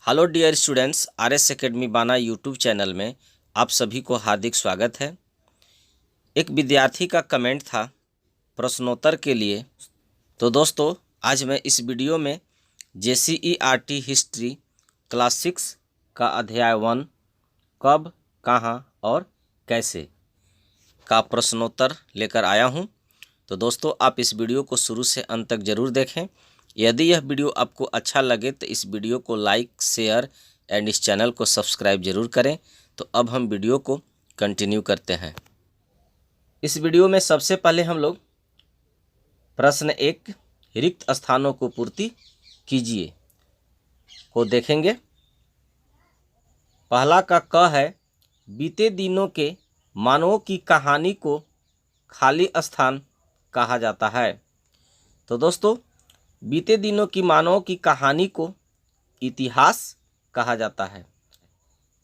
Hello dear students, RS academy बाना YouTube channel में आप सभी को हार्दिक स्वागत है। एक विद्यार्थी का कमेंट था प्रश्नोत्तर के लिए। तो दोस्तों, आज मैं इस वीडियो में JCERT हिस्ट्री क्लास 6 का अध्याय 1 कब, कहाँ और कैसे का प्रश्नोत्तर लेकर आया हूँ। तो दोस्तों, आप इस वीडियो को शुरू से अंत तक ज़रूर देखें। यदि यह वीडियो आपको अच्छा लगे तो इस वीडियो को लाइक, शेयर एंड इस चैनल को सब्सक्राइब जरूर करें। तो अब हम वीडियो को कंटिन्यू करते हैं। इस वीडियो में सबसे पहले हम लोग प्रश्न 1 रिक्त स्थानों को पूर्ति कीजिए को देखेंगे। पहला का क है, बीते दिनों के मानवों की कहानी को खाली स्थान कहा जाता है। तो दोस्तों, बीते दिनों की मानवों की कहानी को इतिहास कहा जाता है।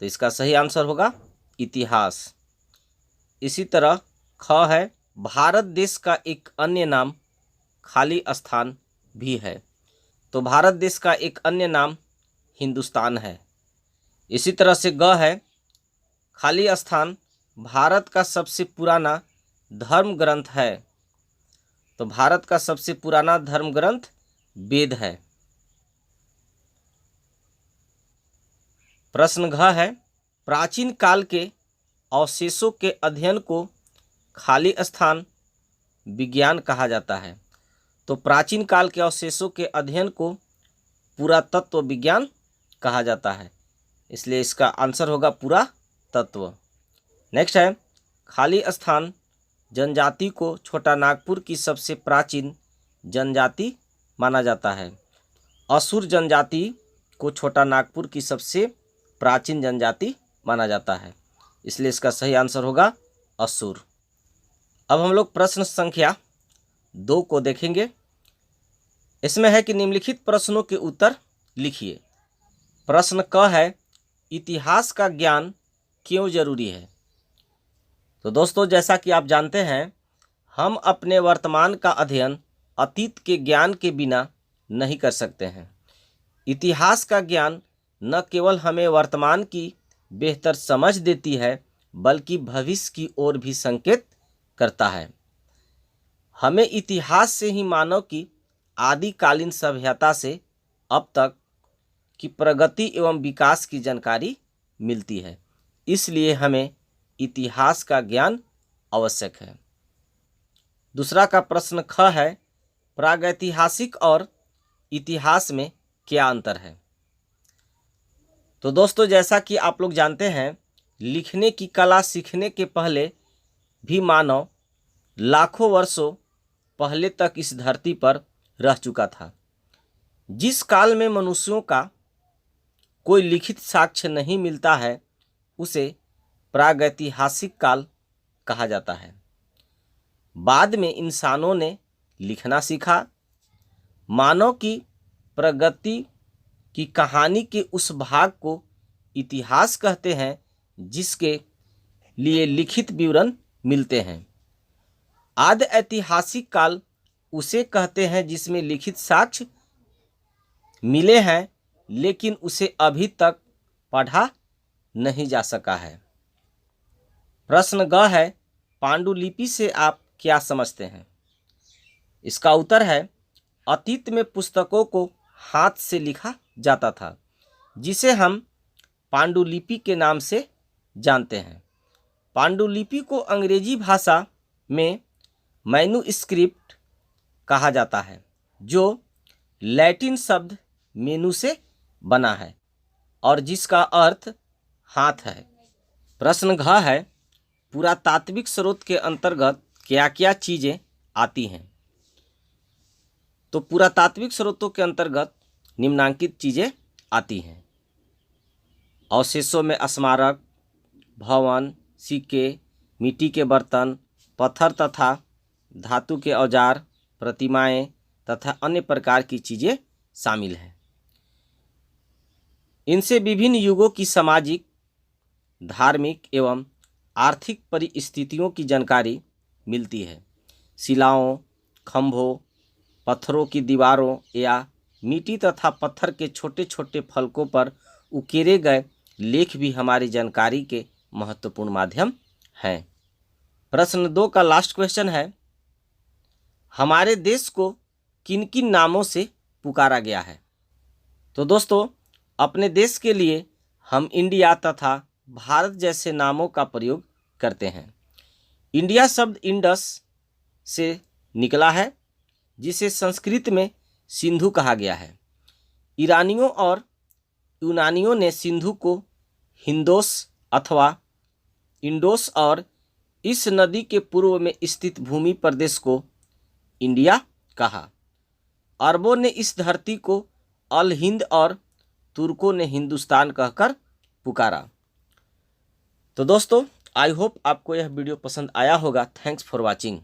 तो इसका सही आंसर होगा इतिहास। इसी तरह ख है, भारत देश का एक अन्य नाम खाली स्थान भी है। तो भारत देश का एक अन्य नाम हिंदुस्तान है। इसी तरह से ग है, खाली स्थान भारत का सबसे पुराना धर्म ग्रंथ है। तो भारत का सबसे पुराना धर्म ग्रंथ वेद है। प्रश्न घ है, प्राचीन काल के अवशेषों के अध्ययन को खाली स्थान विज्ञान कहा जाता है। तो प्राचीन काल के अवशेषों के अध्ययन को पुरातत्व विज्ञान कहा जाता है, इसलिए इसका आंसर होगा पुरातत्व। नेक्स्ट है, खाली स्थान जनजाति को छोटा नागपुर की सबसे प्राचीन जनजाति माना जाता है। असुर जनजाति को छोटा नागपुर की सबसे प्राचीन जनजाति माना जाता है, इसलिए इसका सही आंसर होगा असुर। अब हम लोग प्रश्न संख्या 2 को देखेंगे। इसमें है कि निम्नलिखित प्रश्नों के उत्तर लिखिए। प्रश्न क है, इतिहास का ज्ञान क्यों जरूरी है। तो दोस्तों, जैसा कि आप जानते हैं, हम अपने वर्तमान का अध्ययन अतीत के ज्ञान के बिना नहीं कर सकते हैं। इतिहास का ज्ञान न केवल हमें वर्तमान की बेहतर समझ देती है, बल्कि भविष्य की ओर भी संकेत करता है। हमें इतिहास से ही मानव की आदिकालीन सभ्यता से अब तक की प्रगति एवं विकास की जानकारी मिलती है, इसलिए हमें इतिहास का ज्ञान आवश्यक है। दूसरा का प्रश्न ख है, प्रागैतिहासिक और इतिहास में क्या अंतर है। तो दोस्तों, जैसा कि आप लोग जानते हैं, लिखने की कला सीखने के पहले भी मानव लाखों वर्षों पहले तक इस धरती पर रह चुका था। जिस काल में मनुष्यों का कोई लिखित साक्ष्य नहीं मिलता है, उसे प्रागैतिहासिक काल कहा जाता है। बाद में इंसानों ने लिखना सीखा। मानव की प्रगति की कहानी के उस भाग को इतिहास कहते हैं, जिसके लिए लिखित विवरण मिलते हैं। आदि ऐतिहासिक काल उसे कहते हैं जिसमें लिखित साक्ष्य मिले हैं, लेकिन उसे अभी तक पढ़ा नहीं जा सका है। प्रश्न ग है, पांडुलिपि से आप क्या समझते हैं। इसका उत्तर है, अतीत में पुस्तकों को हाथ से लिखा जाता था, जिसे हम पांडुलिपि के नाम से जानते हैं। पांडुलिपि को अंग्रेजी भाषा में मैन्युस्क्रिप्ट कहा जाता है, जो लैटिन शब्द मेनू से बना है और जिसका अर्थ हाथ है। प्रश्न घ है, पुरातात्विक स्रोत के अंतर्गत क्या क्या चीज़ें आती हैं। तो पुरातात्विक स्रोतों के अंतर्गत निम्नांकित चीज़ें आती हैं। अवशेषों में स्मारक, भवन, सिक्के, मिट्टी के बर्तन, पत्थर तथा धातु के औजार, प्रतिमाएं तथा अन्य प्रकार की चीज़ें शामिल हैं। इनसे विभिन्न युगों की सामाजिक, धार्मिक एवं आर्थिक परिस्थितियों की जानकारी मिलती है। शिलाओं, खंभों, पत्थरों की दीवारों या मिट्टी तथा पत्थर के छोटे छोटे फलकों पर उकेरे गए लेख भी हमारी जानकारी के महत्वपूर्ण माध्यम हैं। प्रश्न 2 का लास्ट क्वेश्चन है, हमारे देश को किन किन नामों से पुकारा गया है। तो दोस्तों, अपने देश के लिए हम इंडिया तथा भारत जैसे नामों का प्रयोग करते हैं। इंडिया शब्द इंडस से निकला है, जिसे संस्कृत में सिंधु कहा गया है। ईरानियों और यूनानियों ने सिंधु को हिंदोस अथवा इंडोस और इस नदी के पूर्व में स्थित भूमि प्रदेश को इंडिया कहा। अरबों ने इस धरती को अल हिंद और तुर्कों ने हिंदुस्तान कहकर पुकारा। तो दोस्तों, आई होप आपको यह वीडियो पसंद आया होगा। Thanks for watching.